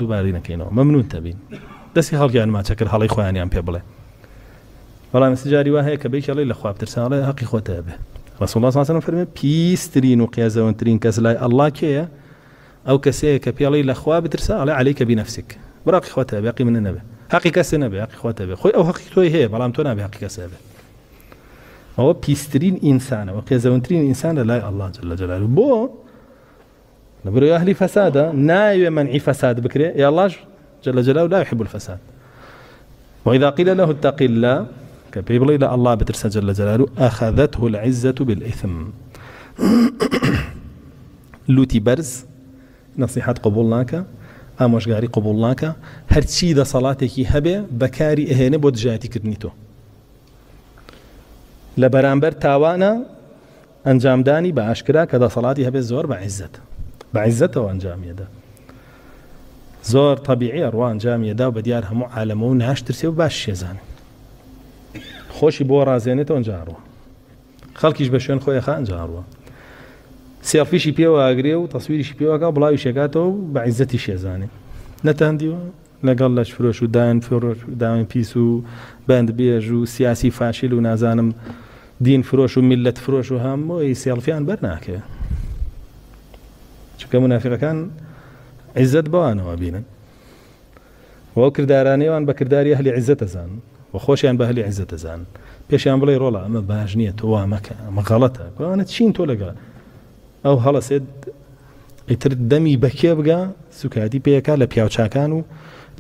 دووبارەی نەکەینەوە مەمنون تەبین دەستی خەڵکیان ماچەکرد هەڵی خۆیانیان پێ بڵێ بەڵام سجاری وا هەیە کە بێکڵی لە خوا بترساڵێ حەقی خۆتە بێ رسول الله صلى الله عليه وسلم فەرمێ پیسترین و قیازەوەترین کەس لای ئەڵڵا کێیە ئەو کەسەیە کە پێڵی لە خوا بترساڵێ عەلەیکە بینەفسیک بڕاقی خۆتە بێ حەقی منە نەبێ حەقی کەسێ نەبێ حەقی خۆتە بێ خۆی ئەو حەقی تۆی هەیە بەڵام تۆ نابێ حەقی کەسێ بێ ئەوە پیسترین ئینسانە و قیازەوەترین ئینسانە لای ئەڵڵا جل جلاله بۆ لەبەرەوەی ئەهلی فەسادە ناوێ منعی فەساد بکرێ یا الله جل جلاله لا يحب الفساد وإذا قيل له اتق الله كبيبلي لا الله بترس جل جلاله أخذته العزة بالإثم لوتي برز نصيحة قبولناك ئامۆژگاری قبولناکە هەرچی دە سەڵاتێکی هەبێ بەکاری ئەهێنێ بۆ دژایەتی کردنی تۆ لە بەرامبەر تاوانە ئەنجامدانی بە ئاشکرا کە دەسەڵاتی هەبێت زۆر بە عیزەتەوە ئەنجامیەدا زۆر طبیعیە ڕوا ئەنجامیەدا و بە دیار هەموو عالەمە و ناشترسێ و باش شێزانێ خۆشی بۆ ڕازێنێتەوە ئەنجاڕوە خەڵکیش بە شوێن خۆی خا ئەنجاڕوە سێڵفیشی پێوە ئاگرێ و تەسویریشی پێوەکە بڵاوی شێکاتەوە و بە عیزەتی شێزانێ نەتاندیوە لەگەڵ لەش فرۆش و داین فرۆش داوین پیس و بەند بێژ و سیاسی فاشیل و نازانم دین فرۆش و میلەت فرۆش و هەمووی سێڵفیان بەرناکەوێ چونکە منافقەکان عیزەت بەوانەوە بینن وەو کردارانەیەوان بە کردداری ئەهلی عیزەت ئەزان و خۆشیان بە ئەهلی عیزەت ئەزان پێشیان بڵێ ڕۆڵە ئەمە باش نییە تۆ وا مەکە ئەمە غەڵەتە ئەوانە چین تۆ لەگەڵ ئەو هەڵەسێت ئیتر دەمی بەکێ بگا سوکاتی پێیەکە لە پیاوچاکان و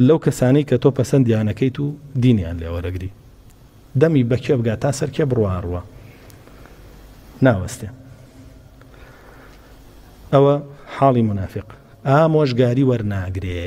لەو کەسانەی کە تۆ پەسەندیانەکەیت و دینیان لێوەرەگری دەمی بەکێ بگا تا سەرکێ بڕواڕوە ناوەستێ ئەوە حاڵی منافق ئامۆژگاری وەرناگرێ